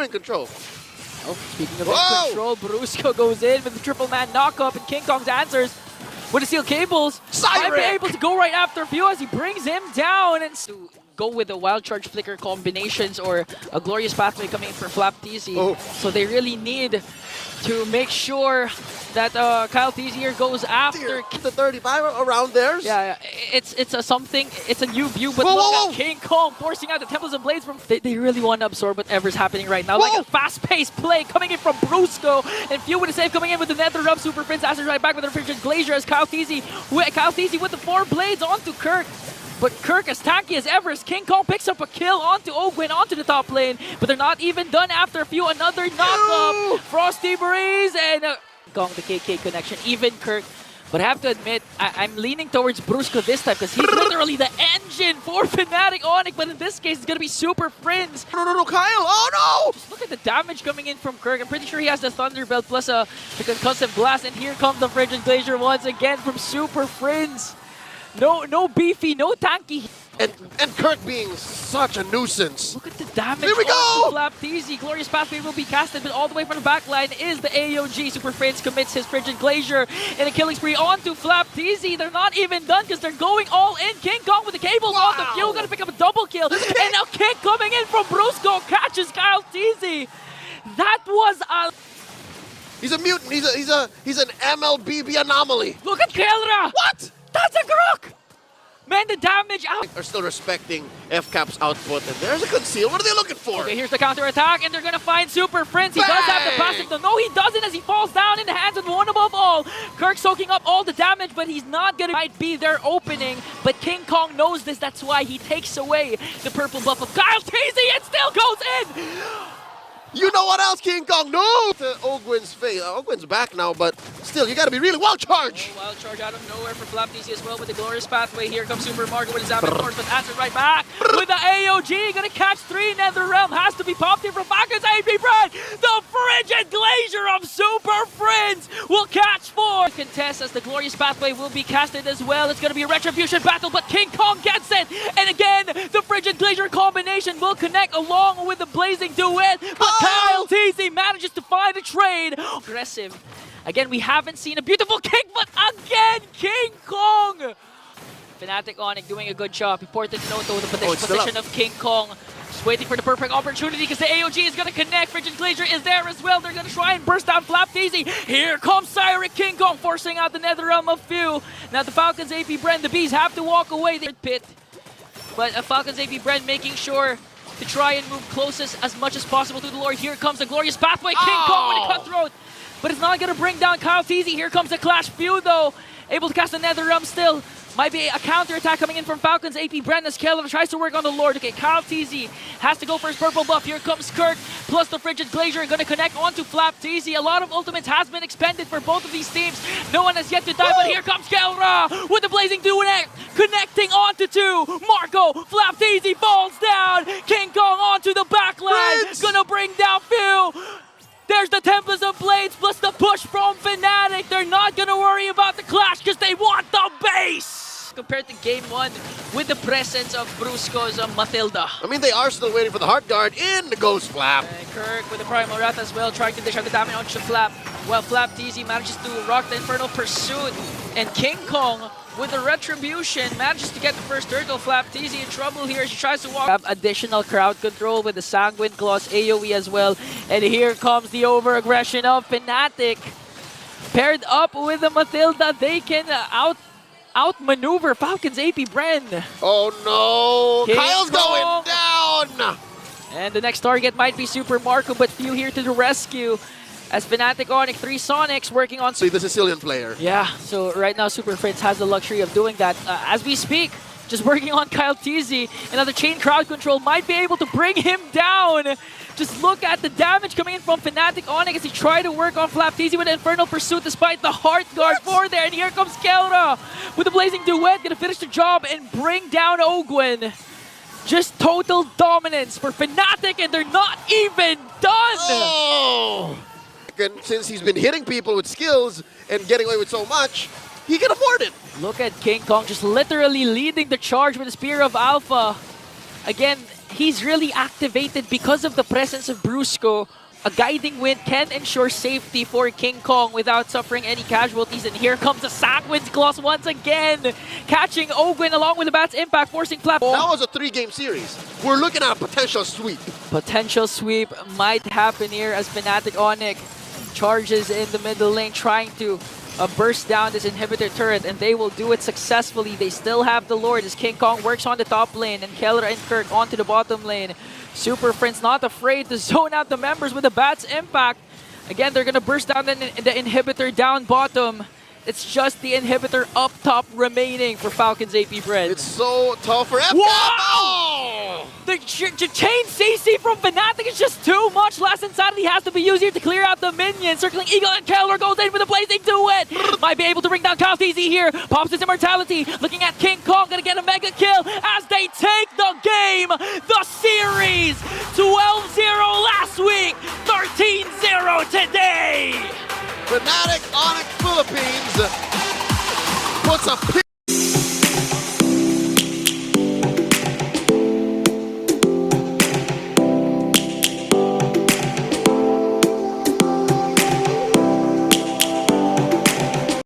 in control. Oh, speaking of in control, Brusco goes in with the triple man knockup, and Kingkong's answers with the steel cables. Might be able to go right after Few as he brings him down and to go with the wild charge flicker combinations or a glorious pathway coming in for FlapTZ. So they really need to make sure that Kyle TZ here goes after the 35 around theirs. Yeah, it's a new view, but look at Kingkong forcing out the Temples and Blades from. They really want to absorb whatever's happening right now. Like a fast-paced play coming in from Brusco, and Few with a save coming in with the Nether Realm Super Prince. Ashes right back with the Frigid Glacier as Kyle TZ with the 4 blades onto Kirk. But Kirk, as tanky as ever, as Kingkong picks up a kill onto Owgwen, onto the top lane. But they're not even done after Few. Another knock-up. Frosty Breeze and Kong, the KK connection. Even Kirk. But I have to admit, I'm leaning towards Brusco this time because he's literally the engine for Fnatic ONIC. But in this case, it's going to be Super Friends. No, Kyle. Oh, no! Just look at the damage coming in from Kirk. I'm pretty sure he has the Thunderbelt plus the Concussive Blast. And here comes the Frigid Glacier once again from Super Friends. No beefy, no tanky. And Kirk being such a nuisance. Look at the damage. Here we go! FlapTZ. Glorious Pathway will be casted, but all the way from the back line is the AOG. Super Friends commits his Frigid Glacier in a killing spree onto FlapTZ. They're not even done because they're going all in. Kingkong with the cables on the Few, gonna pick up a double kill. And now kick coming in from Brusco catches Kyle TZ. That was a... He's a mutant. He's an MLBB anomaly. Look at Kelra. What? That's a Grook! Man, the damage out. Are still respecting FCAP's output, and there's a conceal. What are they looking for? Okay, here's the counter attack, and they're gonna find Super Friends. He does have the passive, though. No, he doesn't, as he falls down in the hands of the one above all. Kirk soaking up all the damage, but he's not gonna might be their opening. But Kingkong knows this. That's why he takes away the purple buff of Kyle TZ and still goes in. You know what else, Kingkong? No! To Owgwen's face. Owgwen's back now, but still, you gotta be really wild charge. Wild charge out of nowhere for FlapTZ as well with the glorious pathway. Here comes Super Marco with his Zapper Force, but answers right back with the AOG. Gonna catch 3. Nether Realm has to be popped in from Falcons AP Brand. The Frigid Glacier of Super Friends will catch 4. Contest as the glorious pathway will be casted as well. It's gonna be a retribution battle, but Kingkong gets it. And again, the Frigid Glacier combination will connect along with the Blazing Duet. But Kyle TZ manages to find a trade. Aggressive. Again, we haven't seen a beautiful kick, but again, Kingkong! Fnatic ONIC doing a good job. Important note though, the position of Kingkong. Just waiting for the perfect opportunity because the AOG is going to connect. Frigid Glacier is there as well. They're going to try and burst down FlapTZ. Here comes Cyric Kingkong forcing out the Nether Realm of Few. Now the Falcons AP Brand, the Bees have to walk away. They pit. But Falcons AP Brand making sure to try and move closest as much as possible to the Lord. Here comes the glorious pathway. Kingkong with a cutthroat. But it's not going to bring down Kyle TZ. Here comes the Clash. Few, though, able to cast the Nether Realm still. Might be a counter attack coming in from Falcons. AP Brandon Keller tries to work on the Lord. Okay, Kyle TZ has to go for his purple buff. Here comes Kirk plus the Frigid Glacier. Going to connect onto FlapTZ. A lot of ultimates has been expended for both of these teams. No one has yet to die, but here comes Kelra with the Blazing Duet connecting onto 2. Marco, FlapTZ falls down. Kingkong onto the backline. Gonna bring down Few. There's the Tempest of Blades plus the push from Fnatic. They're not gonna worry about the clash because they want the base. Compared to Game 1 with the presence of Brusco's Matilda. I mean, they are still waiting for the Heart Guard in the Ghost Flap. Kirk with the Primal Wrath as well, trying to dish out the damage onto Flap. Well, FlapTZ manages to rock the Infernal Pursuit. And Kingkong with the Retribution manages to get the first turtle. FlapTZ in trouble here as she tries to walk. Have additional crowd control with the Sanguine Claws AoE as well. And here comes the over-aggression of Fnatic. Paired up with the Matilda, they can outmaneuver Falcons AP Brand. Oh no! Kingkong. Kyle's going down! And the next target might be Super Marco, but Few here to the rescue. As Fnatic ONIC 3 Sonics working on... See the Sicilian player. Yeah, so right now Super Friends has the luxury of doing that. As we speak, just working on Kyle TZ. Another chain crowd control might be able to bring him down. Just look at the damage coming in from Fnatic ONIC as he tried to work on FlapTZ with Infernal Pursuit despite the Heart Guard for there. And here comes Kelra with the Blazing Duet, gonna finish the job and bring down Owgwen. Just total dominance for Fnatic, and they're not even done! Oh! And since he's been hitting people with skills and getting away with so much, he can afford it. Look at Kingkong just literally leading the charge with the Spear of Alpha. Again, he's really activated because of the presence of Brusco. A guiding wind can ensure safety for Kingkong without suffering any casualties. And here comes the Sackwind's Gloss once again, catching Owgwen along with the Bat's impact, forcing Flap. That was a 3-game series. We're looking at a potential sweep. Potential sweep might happen here as Fnatic ONIC charges in the middle lane, trying to burst down this inhibitor turret, and they will do it successfully. They still have the Lord as Kingkong works on the top lane, and Keller and Kirk onto the bottom lane. Super Friends not afraid to zone out the members with the Bat's impact. Again, they're gonna burst down the inhibitor down bottom. It's just the inhibitor up top remaining for Falcon's AP Bread. It's so tough for FNop. Wow! The chain CC from Fnatic is just too much. Last Insanity has to be used here to clear out the minions. Circling Eagle and Keller goes in for the blazing duet. Might be able to bring down Kaltz here. Pops his immortality. Looking at Kingkong, gonna get a mega kill as they take the game. The series 12-0 last week, 13-0 today. Fnatic ONIC Philippines puts a